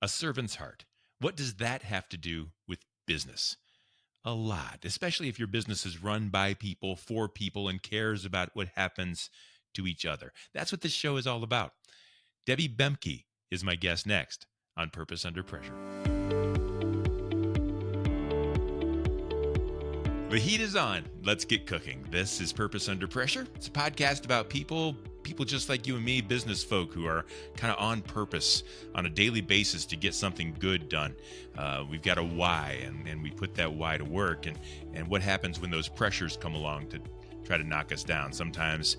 A servant's heart. What does that have to do with business? A lot, especially if your business is run by people, for people, and cares about what happens to each other. That's what this show is all about. Debbie Boehmke is my guest next on Purpose Under Pressure. The heat is on. Let's get cooking. This is Purpose Under Pressure. It's a podcast about people just like you and me, business folk who are kind of on purpose on a daily basis to get something good done. We've got a why, and we put that why to work. And what happens when those pressures come along to try to knock us down? Sometimes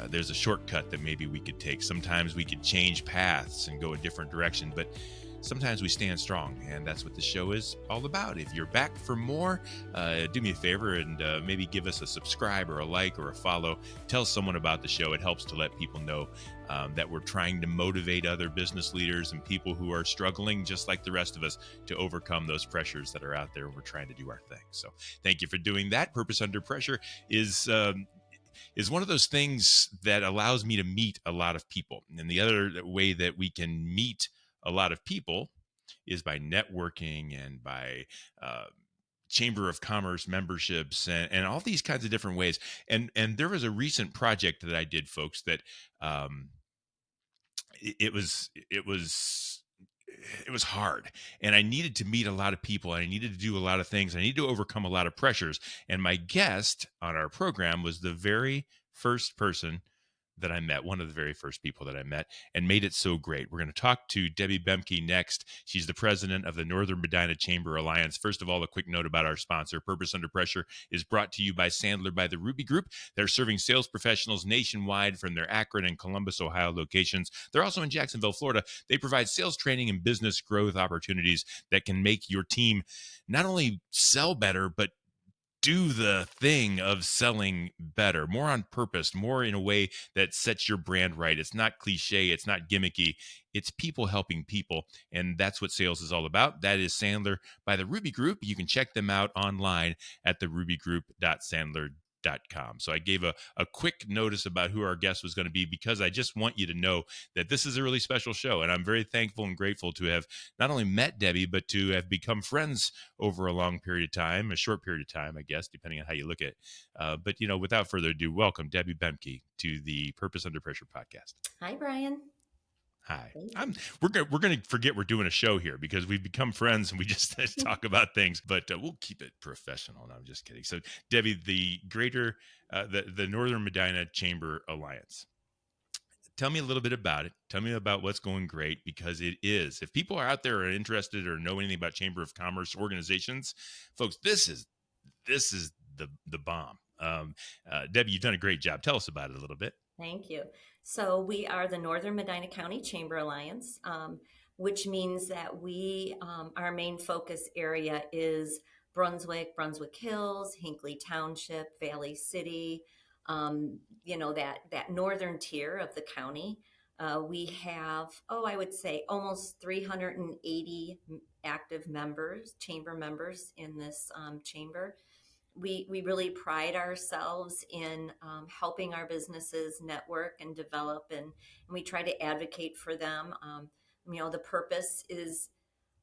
there's a shortcut that maybe we could take. Sometimes we could change paths and go a different direction. But sometimes we stand strong, and that's what the show is all about. If you're back for more, do me a favor and maybe give us a subscribe or a like or a follow. Tell someone about the show. It helps to let people know that we're trying to motivate other business leaders and people who are struggling just like the rest of us to overcome those pressures that are out there. We're trying to do our thing. So thank you for doing that. Purpose Under Pressure is one of those things that allows me to meet a lot of people. And the other way that we can meet a lot of people is by networking and by Chamber of Commerce memberships and all these kinds of different ways. And there was a recent project that I did, folks, that it was hard, and I needed to meet a lot of people, and I needed to do a lot of things. I needed to overcome a lot of pressures. And my guest on our program was the very first person that I met, one of the very first people that I met, and made it so great. We're going to talk to Debbie Boehmke next. She's the president of the Northern Medina Chamber Alliance. First of all, a quick note about our sponsor. Purpose Under Pressure is brought to you by Sandler by the Ruby Group. They're serving sales professionals nationwide from their Akron and Columbus, Ohio locations. They're also in Jacksonville, Florida. They provide sales training and business growth opportunities that can make your team not only sell better, but do the thing of selling better, more on purpose, more in a way that sets your brand right. It's not cliche. It's not gimmicky. It's people helping people. And that's what sales is all about. That is Sandler by the Ruby Group. You can check them out online at therubygroup.sandler.com. So I gave a quick notice about who our guest was going to be because I just want you to know that this is a really special show. And I'm very thankful and grateful to have not only met Debbie, but to have become friends over a long period of time, a short period of time, I guess, depending on how you look at it. But, without further ado, welcome Debbie Boehmke to the Purpose Under Pressure podcast. Hi, Brian. Hi. We're going to forget we're doing a show here because we've become friends and we just talk about things, but we'll keep it professional. No, I'm just kidding. So, Debbie, the the Northern Medina Chamber Alliance. Tell me a little bit about it. Tell me about what's going great, because it is. If people are out there are interested or know anything about Chamber of Commerce organizations, folks, this is the bomb. Debbie, you've done a great job. Tell us about it a little bit. Thank you. So we are the Northern Medina County Chamber Alliance, which means that our main focus area is Brunswick Hills, Hinckley Township, Valley City, that northern tier of the county. We have, I would say almost 380 active chamber members in this chamber. We really pride ourselves in helping our businesses network and develop, and we try to advocate for them. The purpose is,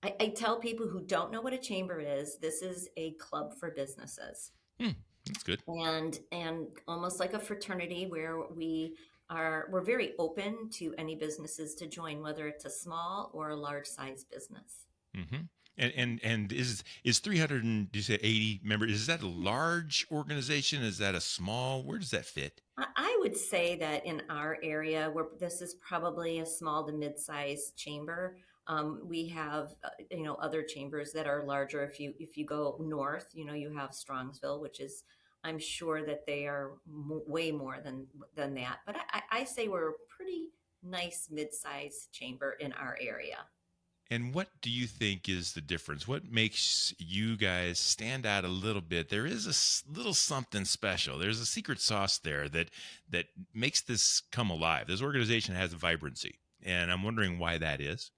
I tell people who don't know what a chamber is, this is a club for businesses. That's good. And almost like a fraternity where we're very open to any businesses to join, whether it's a small or a large size business. Mm-hmm. And is 300 and, do you say 80 members? Is that a large organization? Is that a small? Where does that fit? I would say that in our area, this is probably a small to mid-sized chamber. We have, other chambers that are larger. If you go north, you have Strongsville, which is, I'm sure that they are way more than that. But I say we're a pretty nice mid-sized chamber in our area. And what do you think is the difference? What makes you guys stand out a little bit? There is a little something special. There's a secret sauce there that makes this come alive. This organization has a vibrancy, and I'm wondering why that is.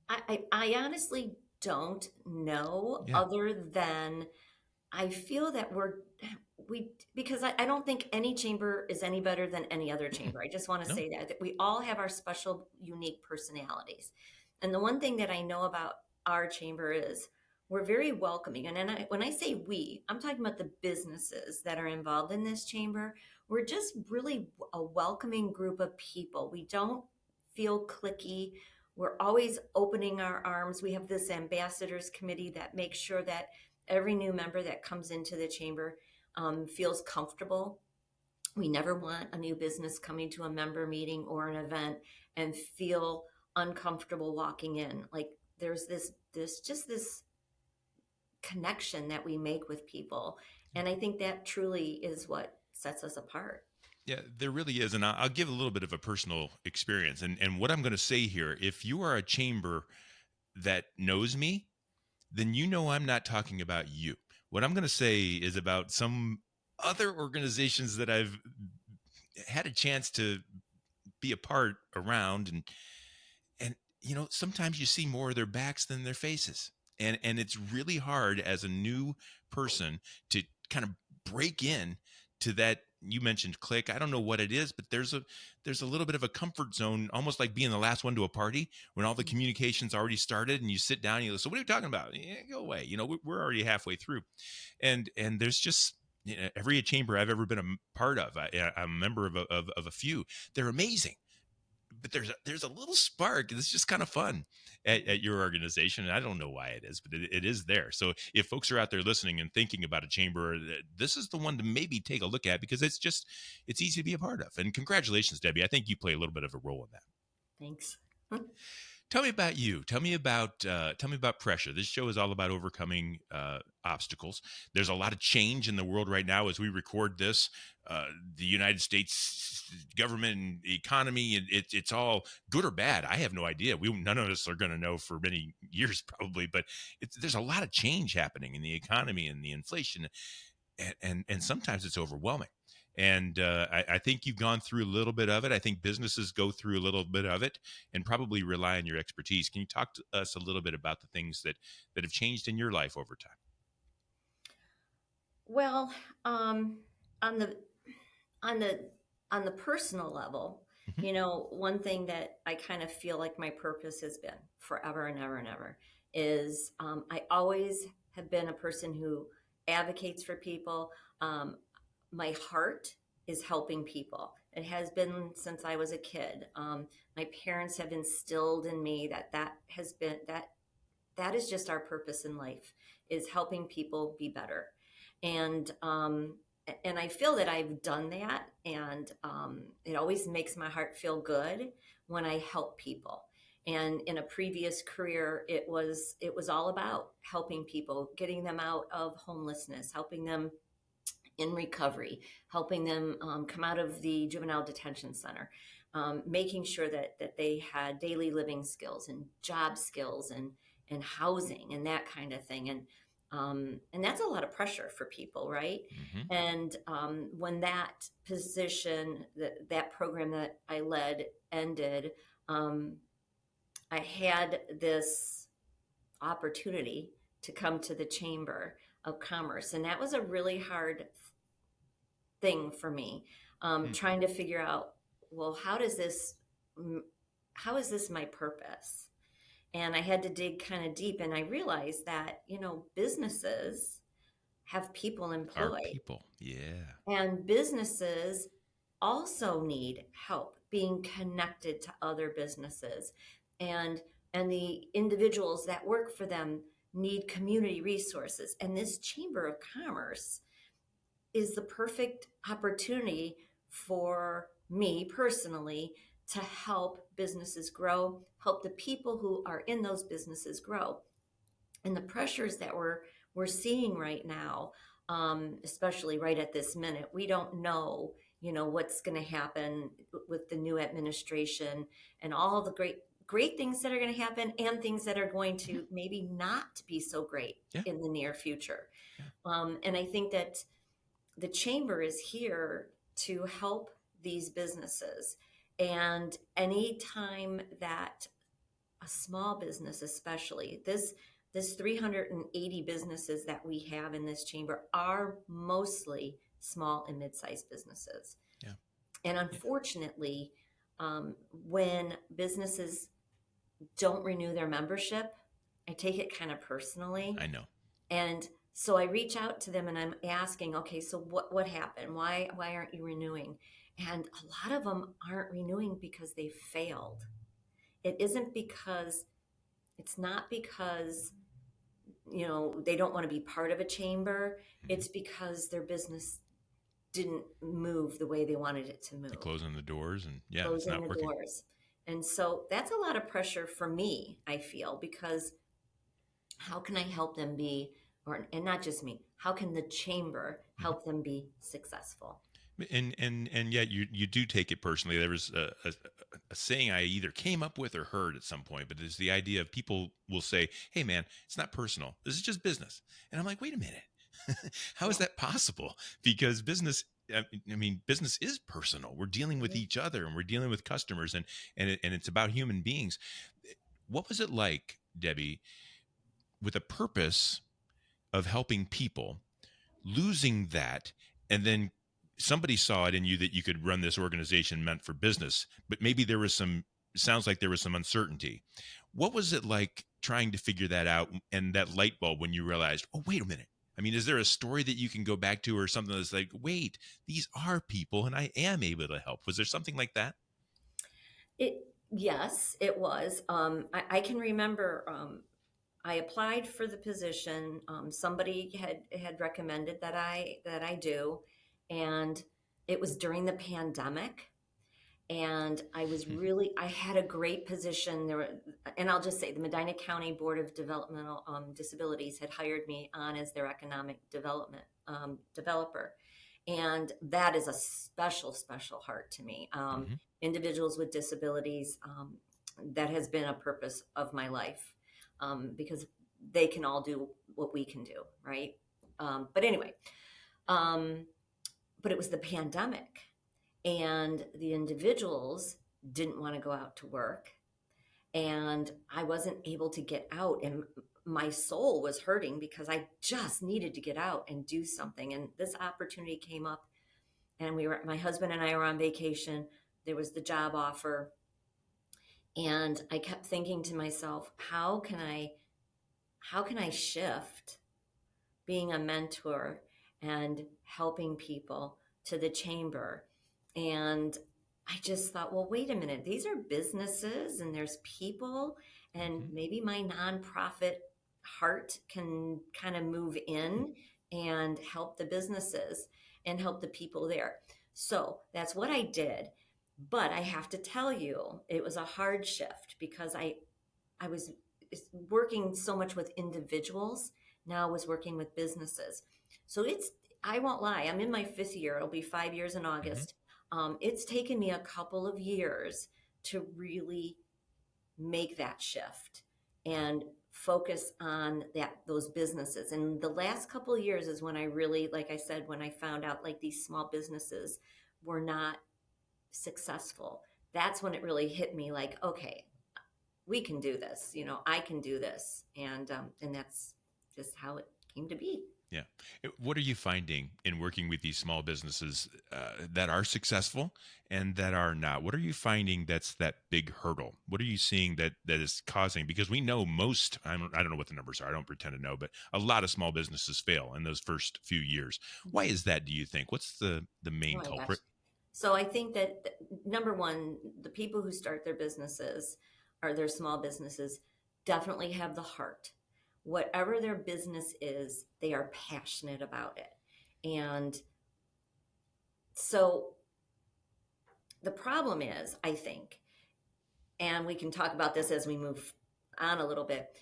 I honestly don't know, other than I feel that we because I don't think any chamber is any better than any other Mm-mm. chamber. I just want to No. say that we all have our special, unique personalities. And the one thing that I know about our chamber is we're very welcoming. When I say we, I'm talking about the businesses that are involved in this chamber. We're just really a welcoming group of people. We don't feel cliquey. We're always opening our arms. We have this ambassadors committee that makes sure that every new member that comes into the chamber feels comfortable. We never want a new business coming to a member meeting or an event and feel uncomfortable walking in. Like there's this connection that we make with people, and I think that truly is what sets us apart. Yeah, there really is. And I'll give a little bit of a personal experience. And what I'm going to say here, if you are a chamber that knows me, then you know I'm not talking about you. What I'm going to say is about some other organizations that I've had a chance to be a part around, and sometimes you see more of their backs than their faces, and it's really hard as a new person to kind of break in to that. You mentioned click. I don't know what it is, but there's a little bit of a comfort zone, almost like being the last one to a party when all the communication's already started, and you sit down and you go, so what are you talking about? Yeah, go away. We're already halfway through. And there's just, every chamber I've ever been a part of, I'm a member of a few. They're amazing, but there's a little spark that's just kind of fun at your organization, and I don't know why it is, but it is there. So if folks are out there listening and thinking about a chamber, this is the one to maybe take a look at, because it's easy to be a part of. And congratulations, Debbie. I think you play a little bit of a role in that. Thanks. Tell me about you. Tell me about pressure. This show is all about overcoming obstacles. There's a lot of change in the world right now as we record this. The United States government and economy, and it's all good or bad. I have no idea. None of us are going to know for many years probably, but there's a lot of change happening in the economy and the inflation, and sometimes it's overwhelming. And I think you've gone through a little bit of it. I think businesses go through a little bit of it and probably rely on your expertise. Can you talk to us a little bit about the things that have changed in your life over time? Well, on the on the on the personal level, Hmm. one thing that I kind of feel like my purpose has been forever and ever and ever is I always have been a person who advocates for people. Um, my heart is helping people. It has been since I was a kid. My parents have instilled in me that is just our purpose in life, is helping people be better. And um and I feel that I've done that, and it always makes my heart feel good when I help people. And in a previous career, it was all about helping people, getting them out of homelessness, helping them in recovery, helping them come out of the juvenile detention center, making sure that they had daily living skills and job skills and housing and that kind of thing. And that's a lot of pressure for people, right? Hmm. And when that position, that program that I led ended, um, I had this opportunity to come to the Chamber of Commerce, and that was a really hard thing for me, trying to figure out, well, how is this my purpose? And I had to dig kind of deep, and I realized that businesses have people Our employed, people, yeah. and businesses also need help being connected to other businesses, and the individuals that work for them need community resources, and this Chamber of Commerce is the perfect opportunity for me personally to help businesses grow, help the people who are in those businesses grow. And the pressures that we're seeing right now, especially right at this minute, we don't know, what's going to happen with the new administration, and all the great things that are going to happen, and things that are going Mhm. to maybe not be so great Yeah, in the near future. yeah. And I think that the chamber is here to help these businesses. And anytime that a small business, especially this 380 businesses that we have in this chamber, are mostly small and mid-sized businesses. Yeah. And Yeah. unfortunately, when businesses don't renew their membership, I take it kind of personally. I know. And so I reach out to them and I'm asking, okay, so what happened? Why aren't you renewing? And a lot of them aren't renewing because they failed. It isn't because it's not because they don't want to be part of a chamber. Mhm. It's because their business didn't move the way they wanted it to They're move, closing the doors, and yeah, it's closing not the working. doors. And so that's a lot of pressure for me, I feel, because how can I help them be, and not just me, how can the chamber Mhm. help them be successful? And yet you do take it personally. There was a saying I either came up with or heard at some point, but it's the idea of people will say, "Hey, man, it's not personal. This is just business." And I'm like, "Wait a minute, how is Yeah. that possible?" Because business. I mean, business is personal. We're dealing with Mhm. each other, and we're dealing with customers, and it's about human beings. What was it like, Debbie, with a purpose of helping people, losing that, and then somebody saw it in you that you could run this organization meant for business, but maybe there was some, sounds like there was some uncertainty. What was it like trying to figure that out, and that light bulb when you realized, oh, wait a minute? I mean, is there a story that you can go back to, or something that's like, wait, these are people and I am able to help? Was there something like that? Yes, it was. I can remember I applied for the position. Somebody had recommended that I do, and it was during the pandemic. And I had a great position there. And I'll just say the Medina County Board of Developmental Disabilities had hired me on as their economic development developer. And that is a special heart to me. Hmm. Individuals with disabilities, that has been a purpose of my life, because they can all do what we can do, right? But anyway, um, but it was the pandemic, and the individuals didn't want to go out to work, and I wasn't able to get out, and my soul was hurting because I just needed to get out and do something. And this opportunity came up, and my husband and I were on vacation. There was the job offer, and I kept thinking to myself, how can I shift being a mentor and helping people to the chamber? And I just thought, well, wait a minute, these are businesses and there's people, and Hmm. maybe my nonprofit heart can kind of move in and help the businesses and help the people there. So that's what I did. But I have to tell you, it was a hard shift because I was working so much with individuals. Now I was working with businesses. So I won't lie, I'm in my fifth year. It'll be 5 years in Hmm. August. It's taken me a couple of years to really make that shift Wow. and focus on those businesses. And the last couple of years is when I really, like I said, when I found out like these small businesses were not successful. That's when it really hit me like, okay, we can do this. I can do this, and that's just how it came to be. Yeah. What are you finding in working with these small businesses that are successful and that are not? What are you finding that's that big hurdle? What are you seeing that is causing? Because we know most, I don't know what the numbers are. I don't pretend to know, but a lot of small businesses fail in those first few years. Why Mhm. is that, do you think? What's the Oh main my gosh. culprit? So I think that number one, the people who start their businesses or their small businesses definitely have the heart. Whatever their business is, they are passionate about it. And so the problem is, I think, and we can talk about this as we move on a little bit,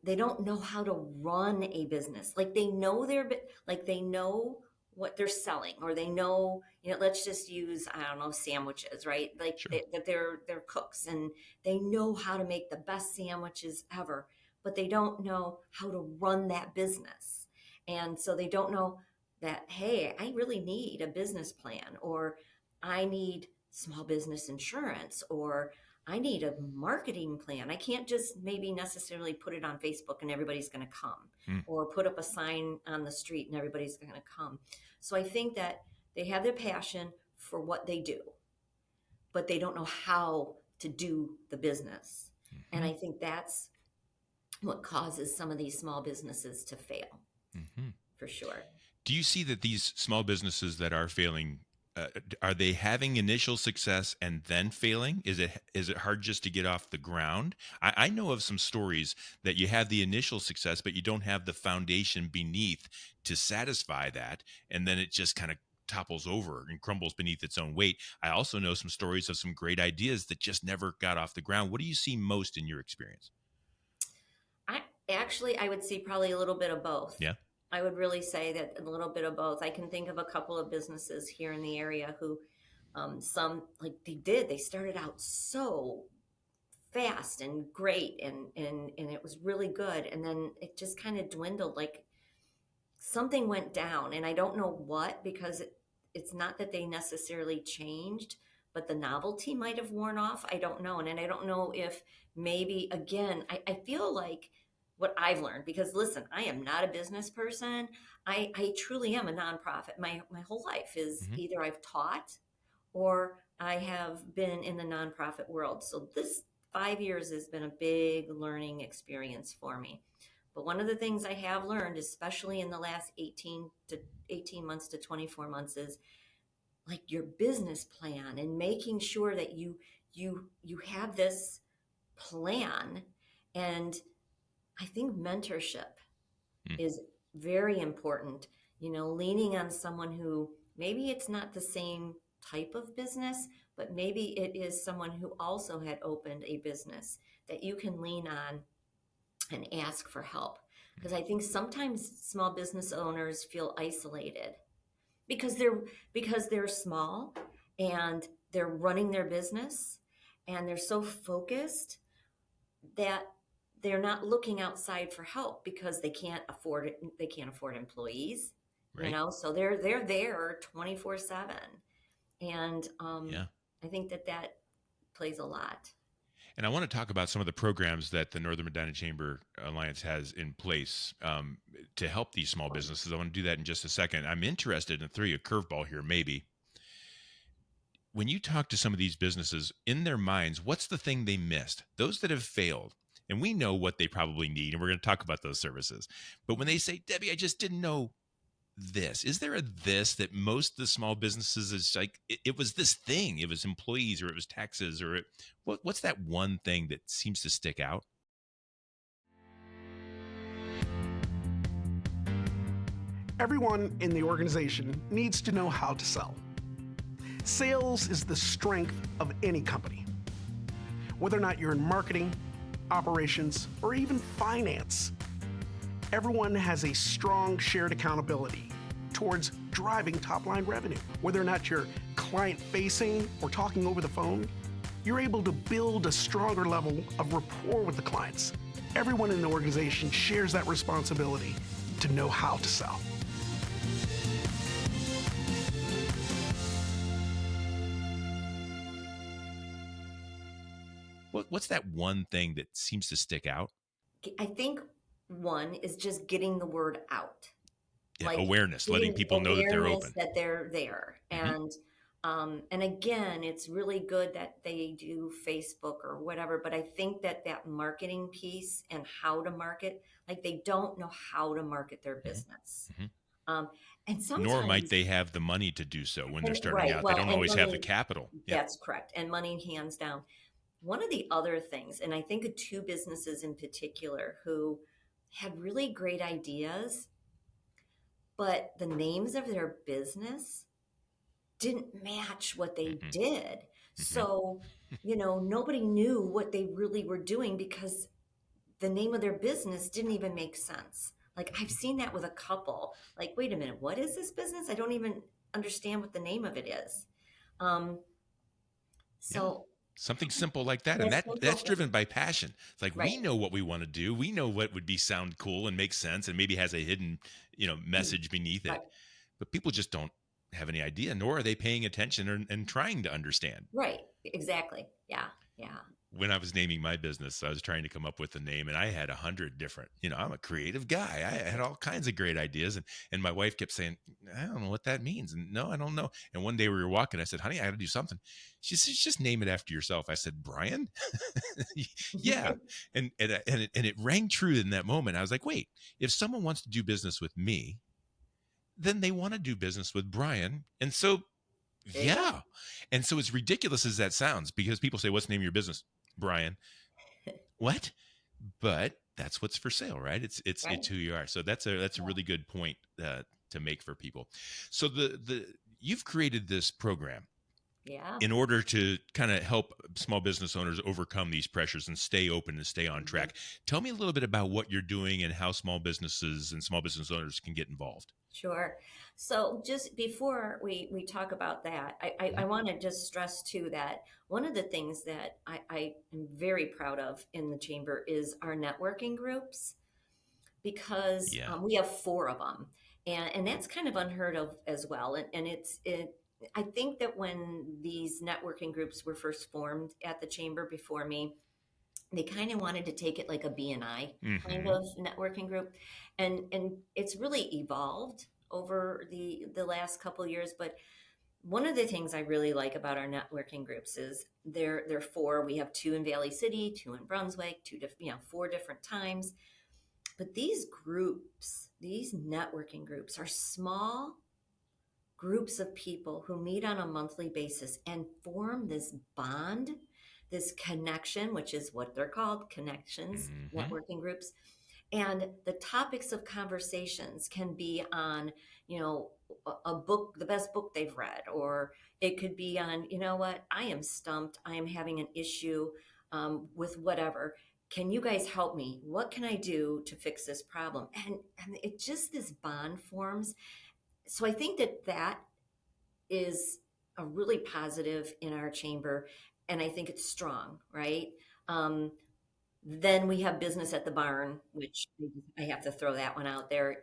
they don't know how to run a business. Like they know like they know what they're selling, or they know, let's just use, I don't know, sandwiches, right? Like Sure. that they're cooks and they know how to make the best sandwiches ever, but they don't know how to run that business. And so they don't know that, hey, I really need a business plan, or I need small business insurance, or I need a marketing plan. I can't just maybe necessarily put it on Facebook and everybody's going to come, Mm, or put up a sign on the street and everybody's going to come. So I think that they have their passion for what they do, but they don't know how to do the business. And mhm, I think that's what causes some of these small businesses to fail, mhm. for sure. Do you see that these small businesses that are failing, are they having initial success and then failing? Is it hard just to get off the ground? I know of some stories that you have the initial success, but you don't have the foundation beneath to satisfy that, and then it just kind of topples over and crumbles beneath its own weight. I also know some stories of some great ideas that just never got off the ground. What do you see most in your experience? I actually, I would see probably a little bit of both. Yeah. I would really say that a little bit of both. I can think of a couple of businesses here in the area who, some like they started out so fast and great, and it was really good, and then it just kind of dwindled. Like something went down, and I don't know what, because it's not that they necessarily changed, but the novelty might have worn off. I don't know. And I don't know if maybe, again, I feel like what I've learned, because listen, I am not a business person. I truly am a nonprofit. My whole life is Hmm. either I've taught or I have been in the nonprofit world. So this 5 years has been a big learning experience for me. But one of the things I have learned, especially in the last 18 months to 24 months, is like your business plan and making sure that you have this plan. And I think mentorship Mm, is very important. Leaning on someone who maybe it's not the same type of business, but maybe it is someone who also had opened a business that you can lean on and ask for help. Because I think sometimes small business owners feel isolated because they're small and they're running their business, and they're so focused that they're not looking outside for help because they can't afford employees, right. so they're there 24/7. And Yeah. I think that plays a lot. And I want to talk about some of the programs that the Northern Medina Chamber Alliance has in place to help these small businesses. I want to do that in just a second. I'm interested in throw you a curveball here, maybe. When you talk to some of these businesses in their minds, what's the thing they missed? Those that have failed, and we know what they probably need, and we're going to talk about those services. But when they say, Debbie, I just didn't know this, is there a this that most of the small businesses is like, it was this thing, it was employees or it was taxes or what's that one thing that seems to stick out? Everyone in the organization needs to know how to sell. Sales is the strength of any company. Whether or not you're in marketing, operations, or even finance, everyone has a strong shared accountability towards driving top-line revenue. Whether or not you're client-facing or talking over the phone, you're able to build a stronger level of rapport with the clients. Everyone in the organization shares that responsibility to know how to sell. What's that one thing that seems to stick out? I think one is just getting the word out, Yeah, like awareness, letting getting people know that they're awareness open. that they're there. Hmm. And again, it's really good that they do Facebook or whatever, but I think that marketing piece and how to market, like they don't know how to market their Hmm. business. Hmm. Um, and Nor might sometimes, they have the money to do so when they're and starting right, out. They well, don't and always have the money, capital. Yeah. that's correct. And money hands down. One of the other things, and I think of two businesses in particular who had really great ideas, but the names of their business didn't match what they Hmm. did. Hmm. So, nobody knew what they really were doing because the name of their business didn't even make sense. Like I've seen that with a couple. Like, wait a minute, what is this business? I don't even understand what the name of it is. Um, Yeah. so Something simple like that. And that's that's simple and driven by passion. It's like right. we know what we want to do. We know what would be sound cool and make sense and maybe has a hidden, message beneath Right. it. But people just don't have any idea, nor are they paying attention and trying to understand. Right. Exactly. Yeah. Yeah. When I was naming my business, I was trying to come up with a name, and I had 100 different, I'm a creative guy. I had all kinds of great ideas. And my wife kept saying, I don't know what that means. And no, I don't know. And one day we were walking, I said, honey, I got to do something. She said, just name it after yourself. I said, Brian. Yeah. And it rang true in that moment. I was like, wait, if someone wants to do business with me, then they want to do business with Brian. And so, There you go. yeah. And so, as ridiculous as that sounds, because people say, what's the name of your business? Brian. What? But that's what's for sale, right? It's Right. who you are. So that's a Yeah. really good point to make for people. So the you've created this program Yeah. in order to kind of help small business owners overcome these pressures and stay open and stay on Mhm. track. Tell me a little bit about what you're doing and how small businesses and small business owners can get involved. Sure. So just before we talk about that, I Mhm. want to just stress too that one of the things that I am very proud of in the chamber is our networking groups, because Yeah. we have four of them, and that's kind of unheard of as well. And I think that when these networking groups were first formed at the chamber before me, they kind of wanted to take it like a BNI kind Mm-hmm. of networking group, and it's really evolved over the last couple of years. But one of the things I really like about our networking groups is they're four. We have two in Valley City, two in Brunswick, four different times. But these groups, these networking groups, are small groups of people who meet on a monthly basis and form this bond, this connection, which is what they're called, connections, Mm-hmm. networking groups. And the topics of conversations can be on, you know, a book, the best book they've read, or it could be on, you know what, I am stumped. I am having an issue with whatever. Can you guys help me? What can I do to fix this problem? And it just, this bond forms. So I think that that is a really positive in our chamber, and I think it's strong, right? Um, then we have business at the barn, which I have to throw that one out there,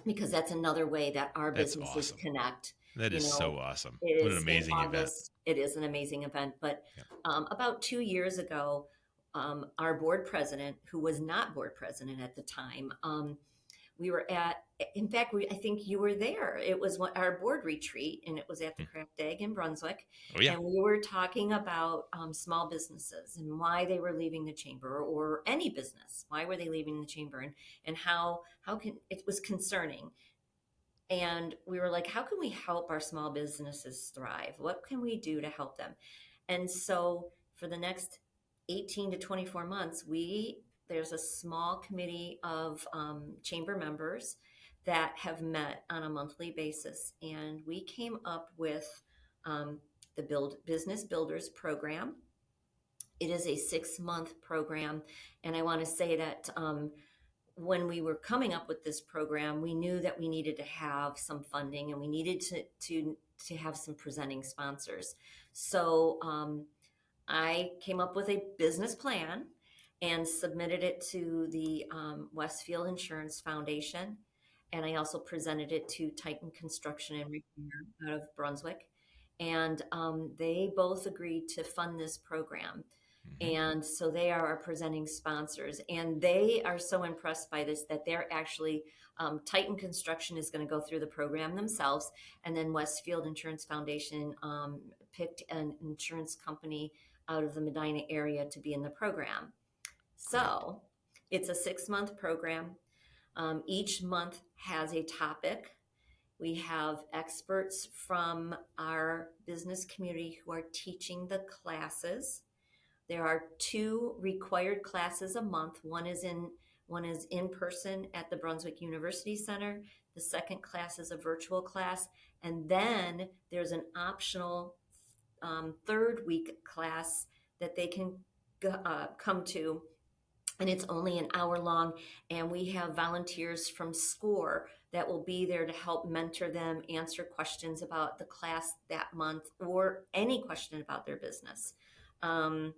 because that's another way that our That's businesses awesome. connect. That You is know, so awesome. it What an is in amazing event. August. It is an amazing event. But Yeah. about 2 years ago, our board president, who was not board president at the time, we were at, in fact, I think you were there. It was our board retreat, and it was at the Hmm. Craft Egg in Brunswick. Oh yeah. And we were talking about small businesses and why they were leaving the chamber, or any business. Why were they leaving the chamber? And how can, it was concerning. And we were like, how can we help our small businesses thrive? What can we do to help them? And so for the next 18 to 24 months, there's a small committee of chamber members that have met on a monthly basis, and we came up with the Business Builders program. It is a 6-month program, and I want to say that when we were coming up with this program, we knew that we needed to have some funding, and we needed to have some presenting sponsors. So I came up with a business plan and submitted it to the Westfield Insurance Foundation. And I also presented it to Titan Construction and Repair out of Brunswick. And they both agreed to fund this program. Mm-hmm. And so they are our presenting sponsors. And they are so impressed by this that they're actually, Titan Construction is going to go through the program themselves. And then Westfield Insurance Foundation picked an insurance company out of the Medina area to be in the program. Great. So it's a 6-month program. Each month has a topic. We have experts from our business community who are teaching the classes. There are 2 required classes a month. One is in person at the Brunswick University Center. The second class is a virtual class, and then there's an optional third week class that they can come to, and it's only an hour long. And we have volunteers from SCORE that will be there to help mentor them, answer questions about the class that month, or any question about their business. And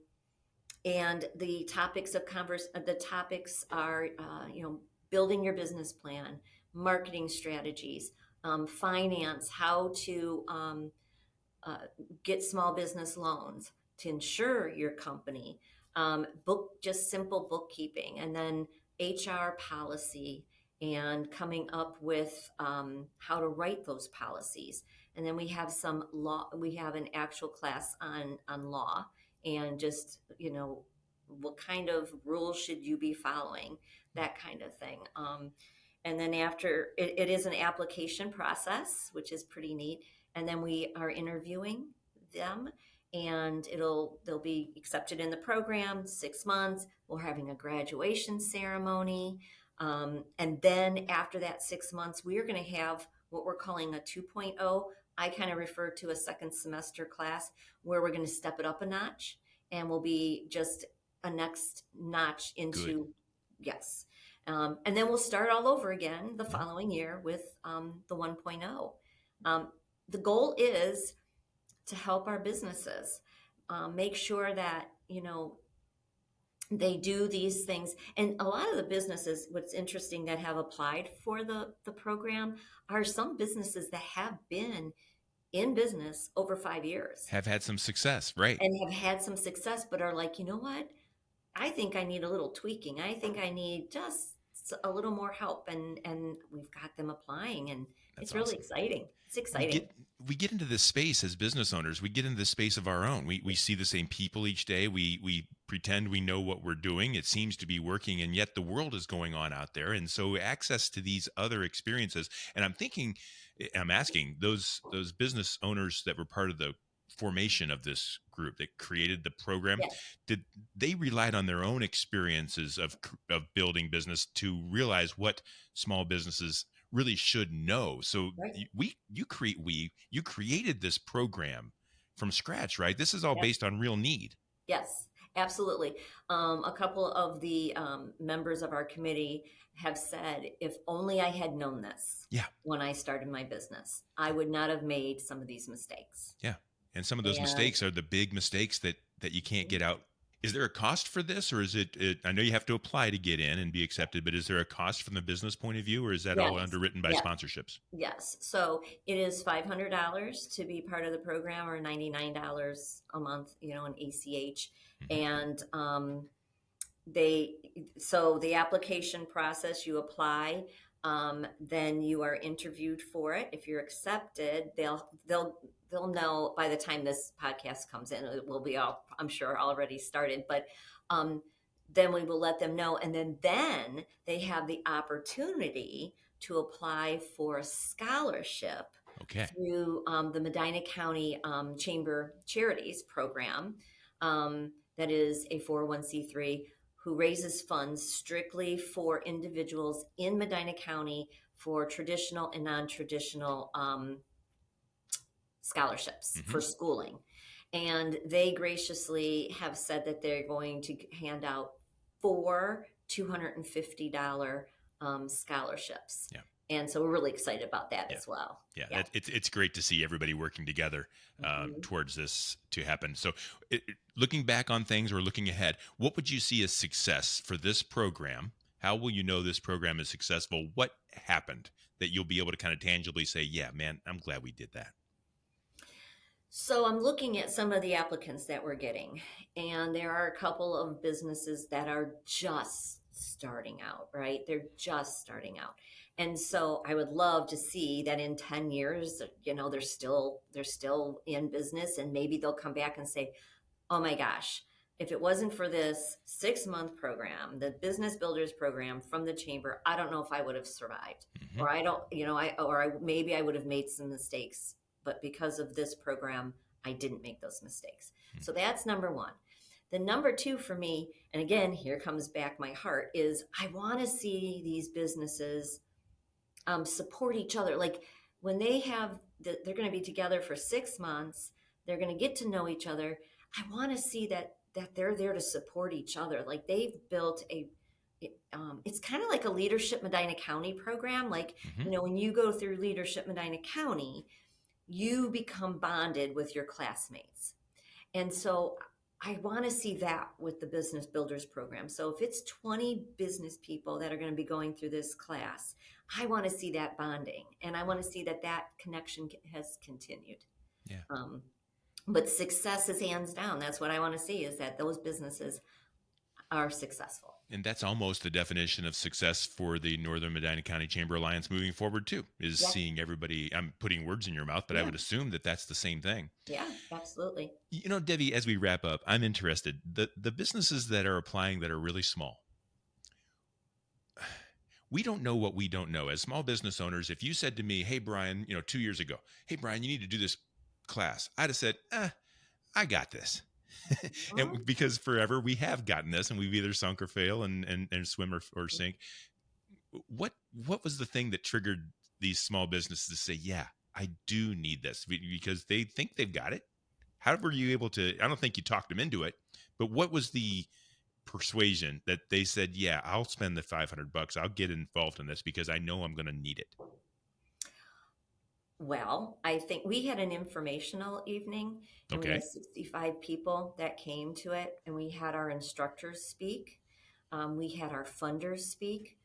the topics are building your business plan, marketing strategies, finance, how to get small business loans, to insure your company, just simple bookkeeping, and then HR policy, and coming up with how to write those policies. And then we have some law. We have an actual class on law, and just, what kind of rules should you be following, that kind of thing. And then after it is an application process, which is pretty neat. And then we are interviewing them, and they'll be accepted in the program. 6 months, we're having a graduation ceremony. And then after that 6 months, we are going to have what we're calling a 2.0. I kind of refer to a second semester class where we're going to step it up a notch, and we'll be just a next notch into, Good. yes. And then we'll start all over again the following year with the 1.0. The goal is to help our businesses make sure that, they do these things. And a lot of the businesses, what's interesting, that have applied for the program are some businesses that have been in business over 5 years. Have had some success, right? And have had some success, but are like, you know what? I think I need a little tweaking. I think I need just a little more help. And we've got them applying, and That's it's really awesome. exciting. It's exciting. We get into this space as business owners. We get into this space of our own. We see the same people each day. We pretend we know what we're doing. It seems to be working, and yet the world is going on out there. And so access to these other experiences. And I'm asking those business owners that were part of the formation of this group that created the program, Yes. did they relied on their own experiences of building business to realize what small businesses really should know? So Right. you created this program from scratch, right? This is all Yep. based on real need. Yes, absolutely. A couple of the members of our committee have said, if only I had known this Yeah. when I started my business, I would not have made some of these mistakes. Yeah. And some of those And mistakes are the big mistakes that you can't get out. Is there a cost for this, or is it, I know you have to apply to get in and be accepted, but is there a cost from the business point of view, or is that all Yes. underwritten by Yes. sponsorships? Yes. So it is $500 to be part of the program, or $99 a month, in ACH. Mhm. And so the application process, you apply, then you are interviewed for it. If you're accepted, they'll know by the time this podcast comes in. It will be all, I'm sure, already started, but then we will let them know, and then they have the opportunity to apply for a scholarship Okay. through the Medina County Chamber Charities program. That is a 401c3 who raises funds strictly for individuals in Medina County for traditional and non-traditional scholarships for schooling. And they graciously have said that they're going to hand out 4 $250 scholarships. Yeah. And so we're really excited about that as well. Yeah. It's great to see everybody working together towards this to happen. So looking back on things or looking ahead, what would you see as success for this program? How will you know this program is successful? What happened that you'll be able to kind of tangibly say, yeah, man, I'm glad we did that? So I'm looking at some of the applicants that we're getting, and there are a couple of businesses that are just starting out, right? They're just starting out. And so I would love to see that in 10 years, they're still in business, and maybe they'll come back and say, oh my gosh, if it wasn't for this 6-month program, the Business Builders program from the Chamber, I don't know if I would have survived, or maybe I would have made some mistakes, but because of this program, I didn't make those mistakes. So that's number one. The number two for me, and again, here comes back my heart, is I want to see these businesses support each other. Like when they're going to be together for 6 months, they're going to get to know each other. I want to see that they're there to support each other. Like they've built it's kind of like a Leadership Medina County program. Like, when you go through Leadership Medina County, you become bonded with your classmates. And so I want to see that with the Business Builders program. So if it's 20 business people that are going to be going through this class, I want to see that bonding, and I want to see that connection has continued. Yeah. But success is hands down. That's what I want to see, is that those businesses are successful. And that's almost the definition of success for the Northern Medina County Chamber Alliance moving forward too, is Yeah. seeing everybody. I'm putting words in your mouth, but I Yeah. would assume that that's the same thing. Yeah, absolutely. Debbie, as we wrap up, I'm interested. The businesses that are applying that are really small, we don't know what we don't know. As small business owners, if you said to me, hey, Brian, 2 years ago, hey, Brian, you need to do this class, I'd have said, I got this. Mhm. And because forever we have gotten this and we've either sunk or fail and swim or sink. What was the thing that triggered these small businesses to say, yeah, I do need this, because they think they've got it? How were you able to, I don't think you talked them into it, but what was the persuasion that they said, yeah, I'll spend the $500. I'll get involved in this because I know I'm going to need it. Well, I think we had an informational evening, and we Okay. had 65 people that came to it, and we had our instructors speak. We had our funders speak,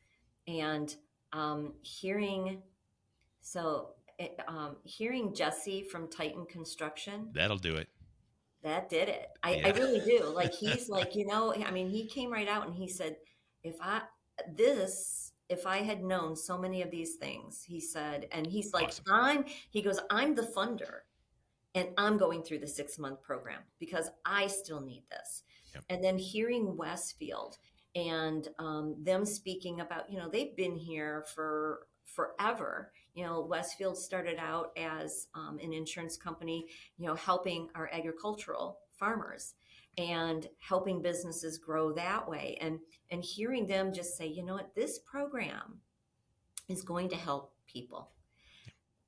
and hearing hearing Jesse from Titan Construction, That'll do it. that did it. I Yeah. really do. Like, he's like, I mean, he came right out and he said, if I, if I had known so many of these things, he said, and he's like, Awesome. he goes, I'm the funder and I'm going through the 6-month program because I still need this. Yep. And then hearing Westfield and them speaking about, they've been here for forever. Westfield started out as an insurance company, helping our agricultural farmers and helping businesses grow that way. And hearing them just say, this program is going to help people.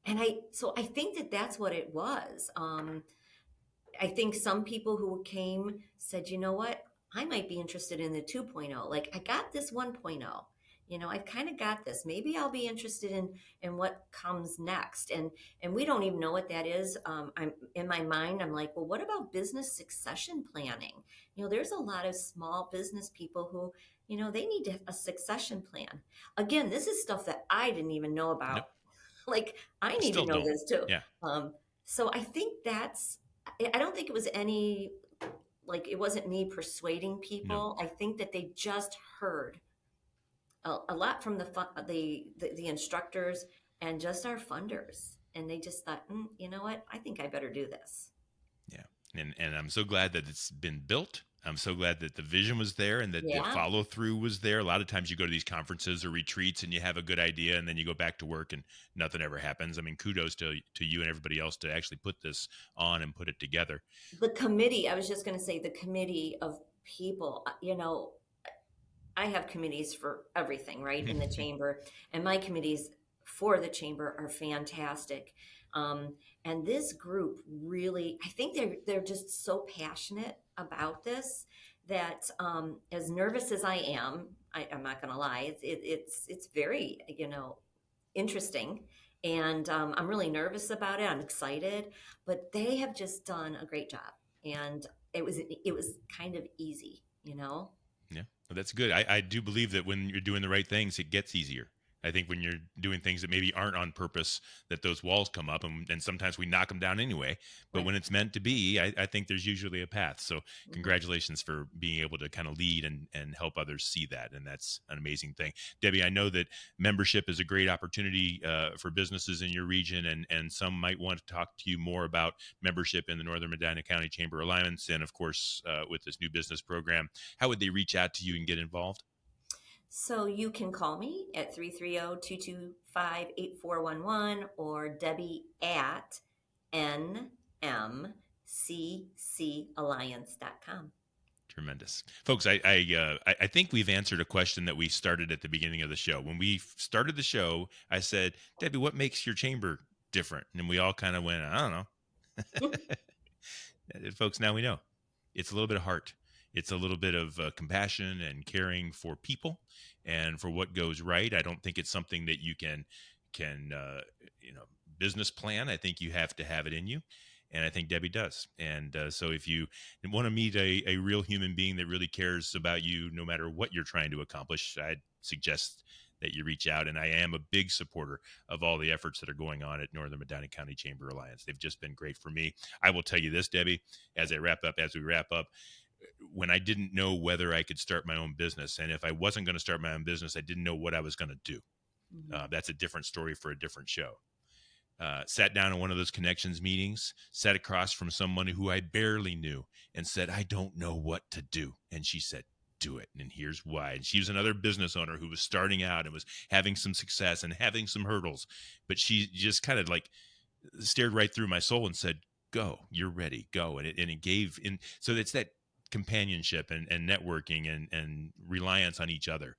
And so I think that that's what it was. I think some people who came said, you know what, I might be interested in the 2.0. Like, I got this 1.0. I've kind of got this. Maybe I'll be interested in what comes next. And we don't even know what that is. I'm in my mind, I'm like, well, what about business succession planning? There's a lot of small business people who, they need a succession plan. Again, this is stuff that I didn't even know about. Nope. Like, I I need to still know don't. this too. Yeah. So I think I don't think it was any, like, it wasn't me persuading No. people. I think that they just heard a lot from the instructors and just our funders. And they just thought, you know what? I think I better do this. Yeah. And I'm so glad that it's been built. I'm so glad that the vision was there and that the Yeah. follow through was there. A lot of times you go to these conferences or retreats and you have a good idea and then you go back to work and nothing ever happens. I mean, kudos to you and everybody else to actually put this on and put it together. The committee, I was just going to say, the committee of people, I have committees for everything, right, in the chamber, and my committees for the chamber are fantastic. And this group really, I think they're just so passionate about this that, as nervous as I am, I'm not going to lie, it's very, interesting. And I'm really nervous about it. I'm excited, but they have just done a great job. And it was kind of easy. Yeah, well, that's good. I do believe that when you're doing the right things, it gets easier. I think when you're doing things that maybe aren't on purpose, that those walls come up and sometimes we knock them down anyway. But Right. when it's meant to be, I think there's usually a path. So Mhm. congratulations for being able to kind of lead and help others see that. And that's an amazing thing. Debbie, I know that membership is a great opportunity for businesses in your region, and some might want to talk to you more about membership in the Northern Medina County Chamber Alliance. And of course, with this new business program, how would they reach out to you and get involved? So you can call me at 330-225-8411 or Debbie at nmccalliance.com. Tremendous, folks. I think we've answered a question that we started at the beginning of the show. When we started the show, I said, Debbie, what makes your chamber different? And we all kind of went, I don't know. Folks, now we know. It's a little bit of heart. It's a little bit of compassion and caring for people and for what goes right. I don't think it's something that you can business plan. I think you have to have it in you. And I think Debbie does. And so if you want to meet a real human being that really cares about you, no matter what you're trying to accomplish, I'd suggest that you reach out. And I am a big supporter of all the efforts that are going on at Northern Medina County Chamber Alliance. They've just been great for me. I will tell you this, Debbie, as we wrap up, when I didn't know whether I could start my own business, and if I wasn't going to start my own business, I didn't know what I was going to do. That's a different story for a different show. Sat down in one of those connections meetings, sat across from someone who I barely knew and said, I don't know what to do. And she said, do it. And here's why. And she was another business owner who was starting out and was having some success and having some hurdles. But she just kind of like stared right through my soul and said, go, you're ready, go. And it gave in. So it's that companionship and networking and reliance on each other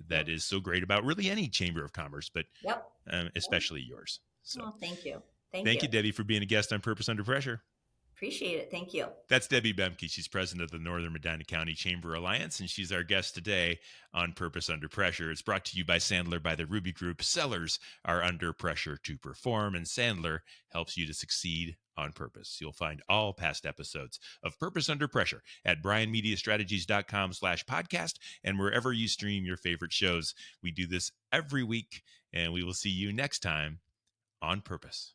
that is so great about really any chamber of commerce, but especially yours. So thank you. Thank you, Debbie, for being a guest on Purpose Under Pressure. Appreciate it. Thank you. That's Debbie Boehmke. She's president of the Northern Medina County Chamber Alliance, and she's our guest today on Purpose Under Pressure. It's brought to you by Sandler by the Ruby Group. Sellers are under pressure to perform, and Sandler helps you to succeed on purpose. You'll find all past episodes of Purpose Under Pressure at brianmediastrategies.com/podcast and wherever you stream your favorite shows. We do this every week, and we will see you next time on Purpose.